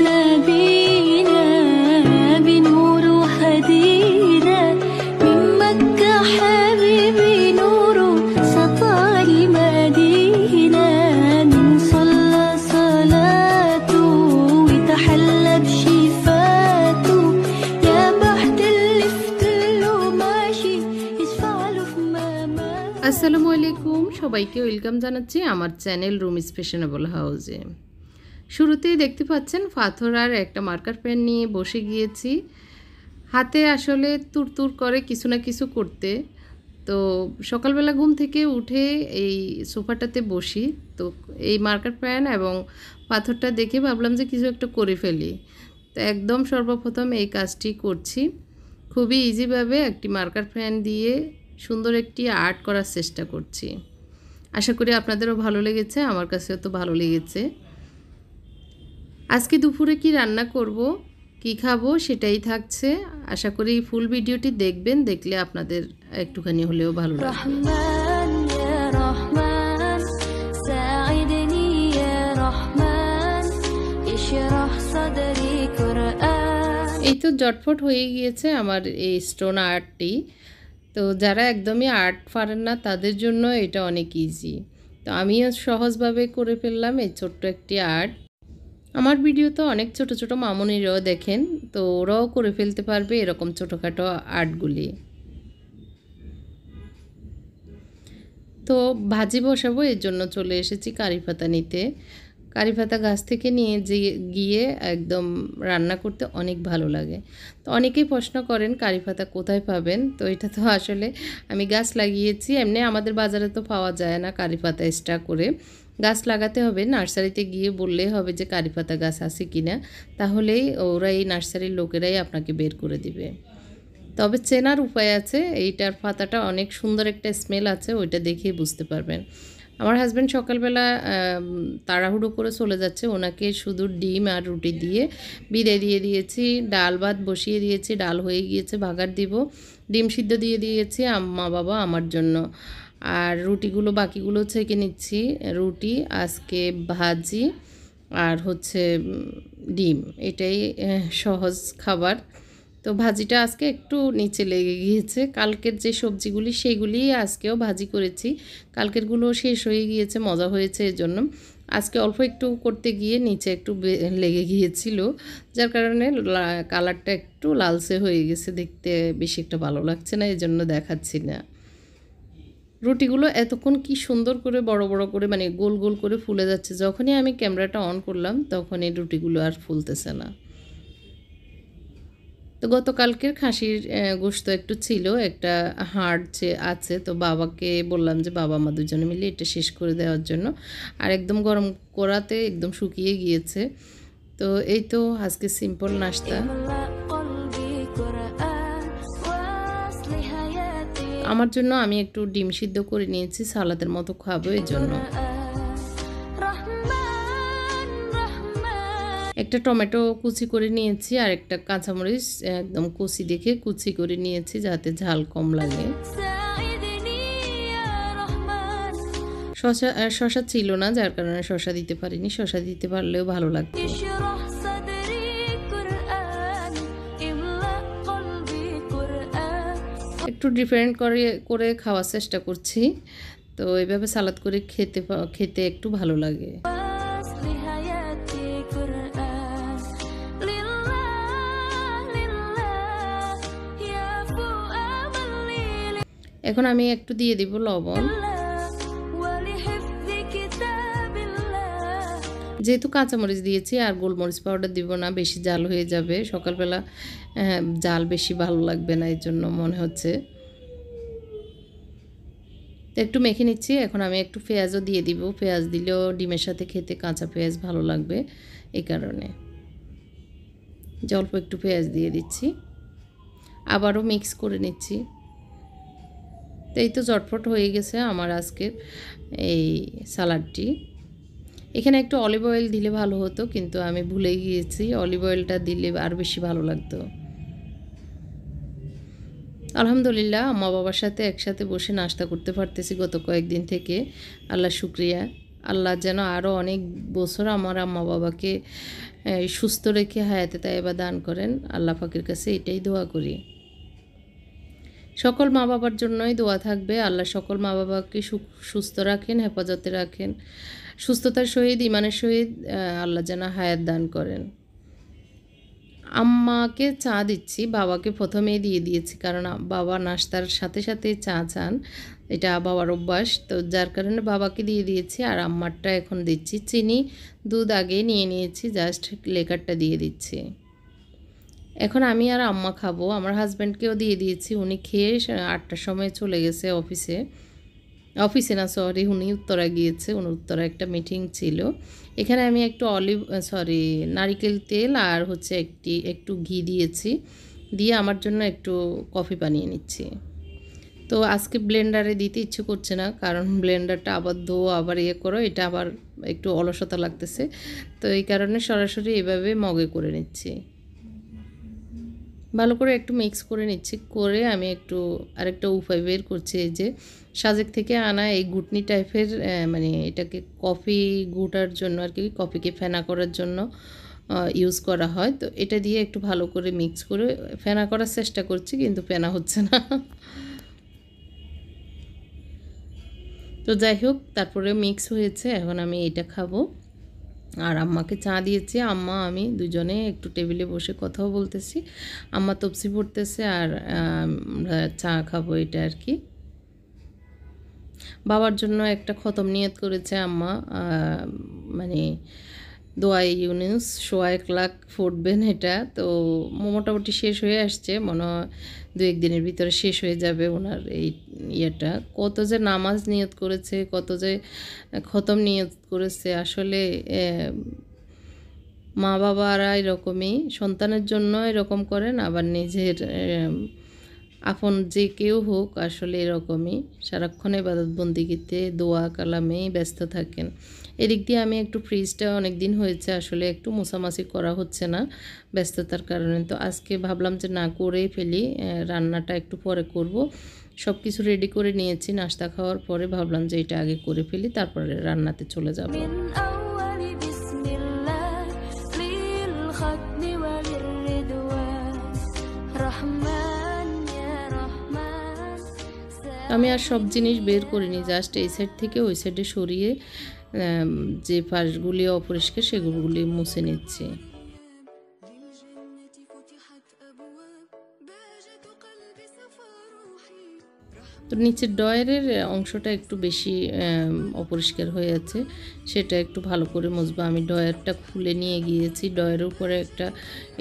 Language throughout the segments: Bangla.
نبينا بنور هدينا من مكة حبيبي نور سطع المدينة من صلى صلاته وتحلى بشفاته يا بحت اللي فتله ماشي يشفع له في مماته। আসসালামু আলাইকুম, সবাইকে ওয়েলকাম জানাচ্ছি আমার চ্যানেল রুমিস ফ্যাশনেবল হাউসে। শুরুতেই দেখতে পাচ্ছেন পাথর আর একটা মার্কার পেন নিয়ে বসে গিয়েছি। হাতে আসলে তুরতুর করে কিছু না কিছু করতে। তো সকালবেলা ঘুম থেকে উঠে এই সোফাটাতে বসি, তো এই মার্কার পেন এবং পাথরটা দেখে ভাবলাম যে কিছু একটা করে ফেলি। তো একদম সর্বপ্রথম এই কাজটি করছি। খুবই ইজিভাবে একটি মার্কার পেন দিয়ে সুন্দর একটি আর্ট করার চেষ্টা করছি। আশা করি আপনাদেরও ভালো লেগেছে, আমার কাছেও তো ভালো লেগেছে। আজকে দুপুরে কি রান্না করব, কি খাবো সেটাই থাকছে। আশা করি ফুল ভিডিওটি দেখবেন, দেখলে আপনাদের একটুখানি হলেও ভালো লাগবে। রহমান ইয়া রহমান সাইদনি ইয়া রহমান ইশরাহ সাদরি কুরআন। এই তো জটফট হয়ে গিয়েছে আমার এই স্টোন আর্টটি। তো যারা একদমই আর্ট পারেন না তাদের জন্য এটা অনেক ইজি। তো আমিও সহজভাবে করে ফেললাম এই ছোট্ট একটি আর্ট। আমার ভিডিও তো অনেক ছোট ছোট মামুনিরাও দেখেন, তো ওরাও করে ফেলতে পারবে এরকম ছোটোখাটো আর্টগুলি। তো ভাজি বসাবো, এর জন্য চলে এসেছি কারি পাতা নিতে। কারি পাতা গাছ থেকে নিয়ে গিয়ে একদম রান্না করতে অনেক ভালো লাগে। তো অনেকেই প্রশ্ন করেন কারি পাতা কোথায় পাবেন। তো এটা তো আসলে আমি গাছ লাগিয়েছি, এমনি আমাদের বাজারে তো পাওয়া যায় না কারি পাতা এক্সট্রা করে। গাছ লাগাতে হবে, নার্সারিতে গিয়ে বললেই হবে যে কারি পাতা গাছ আছে কিনা, তাহলেই ওরা এই নার্সারির লোকেরাই আপনাকে বের করে দিবে। তবে চেনার উপায় আছে, এইটার পাতাটা অনেক সুন্দর একটা স্মেল আছে, ওইটা দেখেই বুঝতে পারবেন। আমার হাজব্যান্ড সকালবেলা তাড়াহুড়ো করে চলে যাচ্ছে, ওনাকে শুধু ডিম আর রুটি দিয়ে বিদায় দিয়ে দিয়েছি। ডাল ভাত বসিয়ে দিয়েছি, ডাল হয়ে গিয়েছে, ভাগার দিব। ডিম সিদ্ধ দিয়ে দিয়েছি আম্মা বাবা আমার জন্য। আর রুটিগুলো বাকিগুলো ছেঁকে নিচ্ছি। রুটি আজকে ভাজি আর হচ্ছে ডিম, এটাই সহজ খাবার। তো ভাজিটা আজকে একটু নিচে লেগে গিয়েছে। কালকের যে সবজিগুলি সেইগুলি আজকেও ভাজি করেছি, কালকেরগুলো শেষ হয়ে গিয়েছে, মজা হয়েছে এজন্য। আজকে অল্প একটু করতে গিয়ে নিচে একটু লেগে গিয়েছিল, যার কারণে কালারটা একটু লালচে হয়ে গেছে, দেখতে বেশি একটা ভালো লাগছে না, এজন্য দেখাচ্ছি না। রুটিগুলো এতক্ষণ কি সুন্দর করে বড় বড় করে মানে গোল গোল করে ফুলে যাচ্ছে। যখনই আমি ক্যামেরাটা অন করলাম তখনই রুটিগুলো আর ফুলতেছে না। তো গতকালকের খাসির গোশত একটু ছিল, একটা হাড় যে আছে, তো বাবাকে বললাম যে বাবা মা দুজনে মিলে এটা শেষ করে দেওয়ার জন্য। আর একদম গরম করাতে একদম শুকিয়ে গিয়েছে। তো এই তো আজকে সিম্পল নাস্তা। আমার জন্য আমি একটু ডিম সিদ্ধ করে নিয়েছি, সালাদের মতো খাবো এই জন্য। একটা টমেটো কুচি করে নিয়েছি আর একটা কাঁচামরিচ একদম কুচি দেখে কুচি করে নিয়েছি, যাতে ঝাল কম লাগে। শশা ছিল না, যার কারণে শশা দিতে পারিনি, শশা দিতে পারলেও ভালো লাগতো। একটু ডিফারেন্ট করে খাওয়ার চেষ্টা করছি। তো এইভাবে সালাদ করে খেতে একটু ভালো লাগে। এখন আমি একটু দিয়ে দিব লবণ। যেহেতু কাঁচামরিচ দিয়েছি আর গোলমরিচ পাউডার দিব না, বেশি জাল হয়ে যাবে, সকালবেলা জাল বেশি ভালো লাগবে না, এই জন্য মনে হচ্ছে। তো একটু মেখে নিচ্ছি। এখন আমি একটু পেঁয়াজও দিয়ে দিব, পেঁয়াজ দিলেও ডিমের সাথে খেতে কাঁচা পেঁয়াজ ভালো লাগবে, এই কারণে অল্প একটু পেঁয়াজ দিয়ে দিচ্ছি। আবারও মিক্স করে নিচ্ছি। তো এই তো জটফট হয়ে গেছে আমার আজকের এই সালাডটি। এখানে একটু অলিভ অয়েল দিলে ভালো হতো, কিন্তু আমি ভুলে গিয়েছি, অলিভ অয়েলটা দিলে আর বেশি ভালো লাগতো। আলহামদুলিল্লাহ আম্মা বাবার সাথে একসাথে বসে নাস্তা করতে পারতেছি গত কয়েকদিন থেকে, আল্লাহ শুক্রিয়া। আল্লাহ যেন আরও অনেক বছর আমার আম্মা বাবাকে সুস্থ রেখে হায়াতে তাইবা দান করেন। আল্লাহ পাকের কাছে এটাই দোয়া করি। সকল মা বাবার জন্যই দোয়া থাকবে। আল্লাহ সকল মা বাবাকে সুস্থ রাখেন, হেফাজতে রাখেন, সুস্থতার সহিত ইমানের সহিত আল্লাহ যেন হায়াত দান করেন। আম্মাকে চা দিচ্ছি, বাবাকে প্রথমেই দিয়ে দিয়েছি, কারণ বাবা নাস্তার সাথে সাথে চা চান, এটা বাবার অভ্যাস। তো যার কারণে বাবাকে দিয়ে দিয়েছি, আর আম্মারটা এখন দিচ্ছি। চিনি দুধ আগে নিয়ে নিয়েছি, জাস্ট লেকারটা দিয়ে দিচ্ছি। এখন আমি আর আম্মা খাবো। আমার হাজব্যান্ডকেও দিয়ে দিয়েছি, উনি খেয়ে 8টার সময় চলে গেছে অফিসে না সরি, উনি উত্তরা গিয়েছে, উনি উত্তরা একটা মিটিং ছিল। এখানে আমি একটু নারিকেল তেল আর হচ্ছে একটু ঘি দিয়েছি, দিয়ে আমার জন্য একটু কফি বানিয়ে নিচ্ছি। তো আজকে ব্লেন্ডারে দিতে ইচ্ছে করছে না, কারণ ব্লেন্ডারটা আবার আবার করো, এটা আবার একটু অলসতা লাগতেছে। তো এই কারণে সরাসরি এভাবে মগে করে নিচ্ছি। ভালো করে একটু মিক্স করে নিচ্ছি, করে আমি একটু আরেকটা উপায় বের করছি। এই যে সাজেক থেকে আনা এই গুটনি টাইপের, মানে এটাকে কফি গুটার জন্য আর কি, কফিকে ফেনা করার জন্য ইউজ করা হয়। তো এটা দিয়ে একটু ভালো করে মিক্স করে ফেনা করার চেষ্টা করছি, কিন্তু ফেনা হচ্ছে না। তো যাই হোক, তারপরে মিক্স হয়েছে, এখন আমি এটা খাবো। আর আম্মাকে চা দিয়েছি, আম্মা আমি দুজনে একটু টেবিলে বসে কথাও বলতেছি। আম্মা তপসি পড়তেছে আর আমরা চা খাবো, এটা আর কি। বাবার জন্য একটা খতম নিয়ত করেছে আম্মা, মানে দোয়াই ইউনুস 1.25 লাখ ফুটবেন এটা। তো মোটামুটি শেষ হয়ে আসছে, মনে হয় 2-1 দিনের ভিতরে শেষ হয়ে যাবে ওনার এই ইয়েটা। কত যে নামাজ নিয়ত করেছে, কত যে খতম নিয়ত করেছে। আসলে মা বাবারা এরকমই, সন্তানের জন্য এরকম করেন, আবার নিজের আপন যে কেউ হোক আসলে এরকমই সারাক্ষণ ইবাদত বন্দিগিতে দোয়া কালামেই ব্যস্ত থাকেন। এদিক দিয়ে আমি একটু ফ্রিজটা অনেক দিন হয়েছে আসলে একটু মোছামাছি করা হচ্ছে না ব্যস্ততার কারণে। তো আজকে ভাবলাম যে না করেই ফেলি, রান্নাটা একটু পরে করব। সব কিছু রেডি করে নিয়েছি, নাস্তা খাওয়ার পরে ভাবলাম যে এটা আগে করে ফেলি, তারপরে রান্নাতে চলে যাব। আমি আর সব জিনিস বের করিনি, জাস্ট এই সাইড থেকে ওই সাইডে সরিয়ে যে পাশগুলি অপরিষ্কার সেগুলি মুছে নিচ্ছি। তো নিচের ডয়ারের অংশটা একটু বেশি অপরিষ্কার হয়ে আছে, সেটা একটু ভালো করে মুছবো। আমি ডয়ারটা খুলে নিয়ে গিয়েছি, ডয়ারের উপরে একটা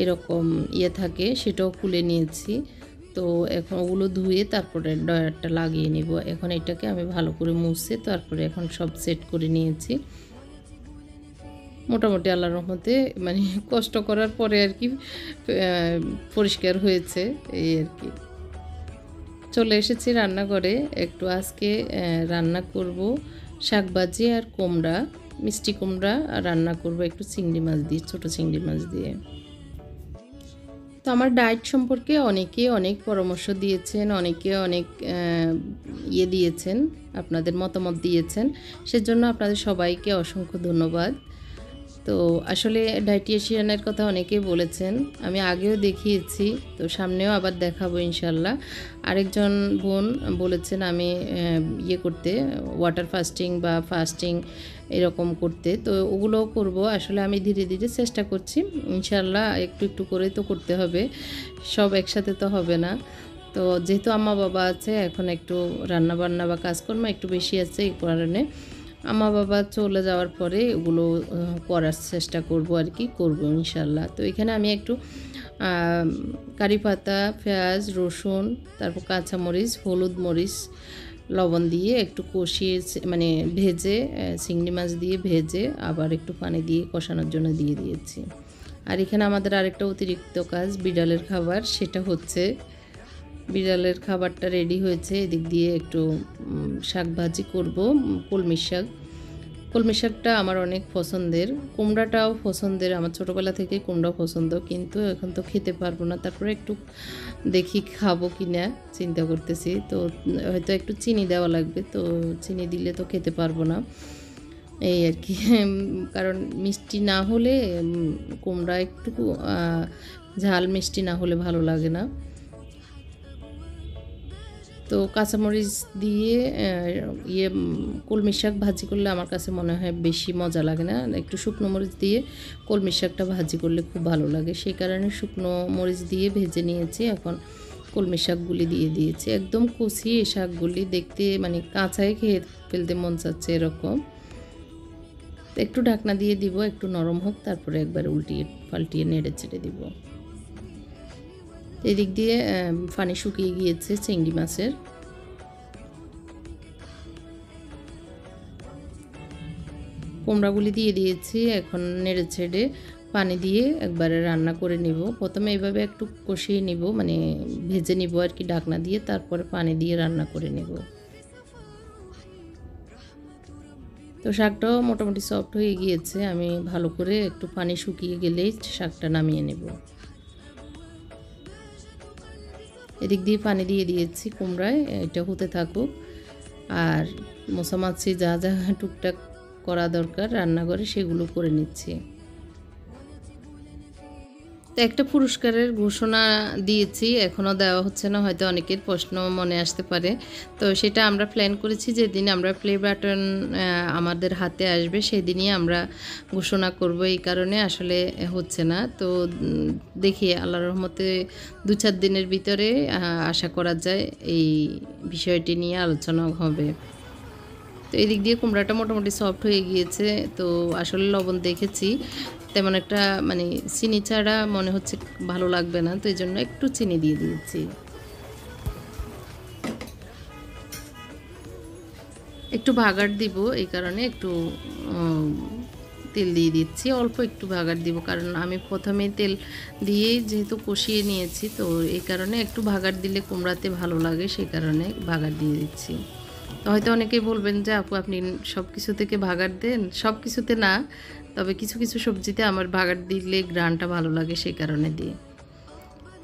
এরকম থাকে, সেটাও খুলে নিয়েছি। তো এখন ওগুলো ধুয়ে তারপরে ডয়ারটা লাগিয়ে নিব। এখন এটাকে আমি ভালো করে মুছে তারপরে এখন সব সেট করে নিয়েছি। মোটামুটি আল্লাহর রহমতে মানে কষ্ট করার পরে আর কি পরিষ্কার হয়েছে, এই আর কি। চলে এসেছি রান্নাঘরে, একটু আজকে রান্না করব শাকভাজি আর কুমড়া, মিষ্টি কুমড়া, আর রান্না করব একটু চিংড়ি মাছ দিয়ে, ছোটো চিংড়ি মাছ দিয়ে। তো আমার ডায়েট সম্পর্কে অনেকে অনেক পরামর্শ দিয়েছেন, অনেকে অনেক দিয়েছেন, আপনাদের মতামত দিয়েছেন, সেজন্য আপনাদের সবাইকে অসংখ্য ধন্যবাদ। তো আসলে ডায়েটিশিয়ানের কথা অনেকেই বলেছেন, আমি আগেও দেখিয়েছি, তো সামনেও আবার দেখাবো ইনশাল্লাহ। আরেকজন বোন বলেছেন আমি করতে, ওয়াটার ফাস্টিং বা ফাস্টিং এরকম করতে, তো ওগুলোও করব। আসলে আমি ধীরে ধীরে চেষ্টা করছি, ইনশাল্লাহ একটু একটু করে তো করতে হবে, সব একসাথে তো হবে না। তো যেহেতু আম্মা বাবা আছে, এখন একটু রান্নাবান্না বা কাজকর্ম একটু বেশি আছে, এই কারণে আম্মা বাবা চলে যাওয়ার পরে ওগুলো করার চেষ্টা করব আর কি, করব ইনশাল্লাহ। তো এখানে আমি একটু কারি পাতা, পেঁয়াজ, রসুন, তারপর কাঁচামরিচ, হলুদ, মরিচ, লবণ দিয়ে একটু কষিয়ে মানে ভেজে, চিংড়ি মাছ দিয়ে ভেজে আবার একটু পানি দিয়ে কষানোর জন্য দিয়ে দিয়েছি। আর এখানে আমাদের আরেকটা অতিরিক্ত কাজ, বিড়ালের খাবার, সেটা হচ্ছে বিড়ালের খাবারটা রেডি হয়েছে। এদিক দিয়ে একটু শাক ভাজি করব, কলমি শাকটা আমার অনেক পছন্দের, কুমড়াটাও পছন্দের, আমার ছোটোবেলা থেকে কুমড়া পছন্দ, কিন্তু এখন তো খেতে পারবো না। তারপরে একটু দেখি খাবো কি না চিন্তা করতেছি, তো হয়তো একটু চিনি দেওয়া লাগবে, তো চিনি দিলে তো খেতে পারবো না। এই আর কি। কারণ মিষ্টি না হলে কুমড়া একটু ঝাল মিষ্টি না হলে ভালো লাগে না। তো কাঁচামরিচ দিয়ে কলমি শাক ভাজি করলে আমার কাছে মনে হয় বেশি মজা লাগে না, একটু শুকনো মরিচ দিয়ে কলমি শাকটা ভাজি করলে খুব ভালো লাগে, সেই কারণে শুকনো মরিচ দিয়ে ভেজে নিয়েছি। এখন কলমি শাকগুলি দিয়ে দিয়েছি, একদম কষিয়ে শাকগুলি দেখতে মানে কাঁচায় খেয়ে ফেলতে মন চাচ্ছে এরকম। একটু ঢাকনা দিয়ে দিব, একটু নরম হোক, তারপরে একবার উল্টিয়ে পাল্টিয়ে নেড়ে চেড়ে দিব। এদিক দিয়ে পানি শুকিয়ে গিয়েছে চিংড়ি মাছের। কুমড়াগুলি দিয়ে দিয়েছি, এখন নেড়ে ছেড়ে পানি দিয়ে একবারে রান্না করে নিব। প্রথমে এইভাবে একটু কষিয়ে নিব, মানে ভেজে নিব আর কি ঢাকনা দিয়ে, তারপরে পানি দিয়ে রান্না করে নেব। তো শাকটাও মোটামুটি সফট হয়ে গিয়েছে, আমি ভালো করে একটু পানি শুকিয়ে গেলেই শাকটা নামিয়ে নেব। এদিক দিয়ে পানি দিয়ে দিয়েছি কুমড়ায়, এটা হতে থাকুক। আর মশামাছি যা যা টুকটাক করা দরকার রান্নাঘরে সেগুলো করে নিচ্ছি। তো একটা পুরস্কারের ঘোষণা দিয়েছি, এখনও দেওয়া হচ্ছে না, হয়তো অনেকের প্রশ্ন মনে আসতে পারে। তো সেটা আমরা প্ল্যান করেছি যেদিন আমরা প্লে বাটন আমাদের হাতে আসবে সেদিনই আমরা ঘোষণা করব, এই কারণে আসলে হচ্ছে না। তো দেখি আল্লাহর রহমতে 2-4 দিনের ভিতরে আশা করা যায় এই বিষয়টি নিয়ে আলোচনা হবে। তো এই দিক দিয়ে কুমড়াটা মোটামুটি সফট হয়ে গিয়েছে। তো আসলে লবণ দেখেছি তেমন একটা মানে চিনি ছাড়া মনে হচ্ছে ভালো লাগবে না, তো এই জন্য একটু চিনি দিয়ে দিয়েছি। একটু ভাগার দিব, এই কারণে একটু তেল দিয়ে দিচ্ছি, অল্প একটু ভাগার দিব, কারণ আমি প্রথমে তেল দিয়েই যেহেতু কষিয়ে নিয়েছি, তো এই কারণে একটু ভাগার দিলে কুমড়াতে ভালো লাগে, সেই কারণে ভাগার দিয়ে দিচ্ছি। তো হয়তো অনেকেই বলবেন যে আপু আপনি সব কিছু থেকে ভাগার দেন, সব কিছুতে না, তবে কিছু কিছু সবজিতে আমার ভাগার দিলে গ্রানটা ভালো লাগে, সেই কারণে দিই।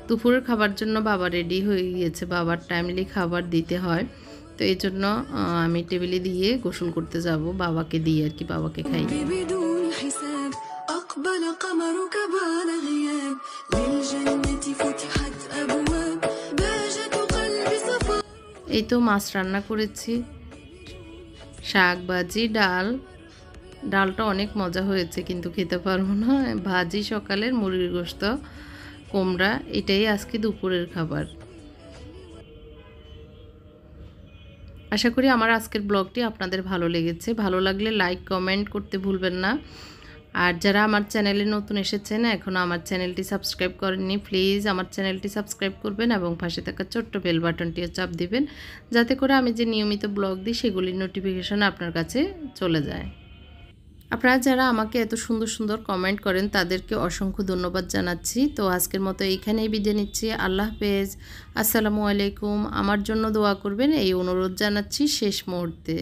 দুপুরের খাবার জন্য বাবা রেডি হয়ে গিয়েছে, বাবার টাইমলি খাবার দিতে হয়, তো এই জন্য আমি টেবিলে দিয়ে গোসল করতে যাব, বাবাকে দিয়ে আর কি, বাবাকে খাইয়ে। এই তো মাছ রান্না করেছি, শাক ভাজি, ডালটা অনেক মজা হয়েছে, কিন্তু খেতে পারবো না। ভাজি সকালের, মুরগির গোশত, কুমড়া, এটাই আজকে দুপুরের খাবার। আশা করি আমার আজকের ব্লগটি আপনাদের ভালো লেগেছে, ভালো লাগলে লাইক কমেন্ট করতে ভুলবেন না। আর যারা আমার চ্যানেলে নতুন এসেছেন, এখনও আমার চ্যানেলটি সাবস্ক্রাইব করেননি, প্লিজ আমার চ্যানেলটি সাবস্ক্রাইব করবেন এবং পাশে থাকা ছোট্ট বেল বাটনটিও চাপ দিবেন, যাতে করে আমি যে নিয়মিত ব্লগ দিই সেগুলির নোটিফিকেশন আপনার কাছে চলে যায়। আপনারা যারা আমাকে এত সুন্দর সুন্দর কমেন্ট করেন তাদেরকে অসংখ্য ধন্যবাদ জানাচ্ছি। তো আজকের মতো এইখানেই বিদায় নিচ্ছি, আল্লাহ হাফেজ, আসসালামু আলাইকুম। আমার জন্য দোয়া করবেন এই অনুরোধ জানাচ্ছি শেষ মুহূর্তে।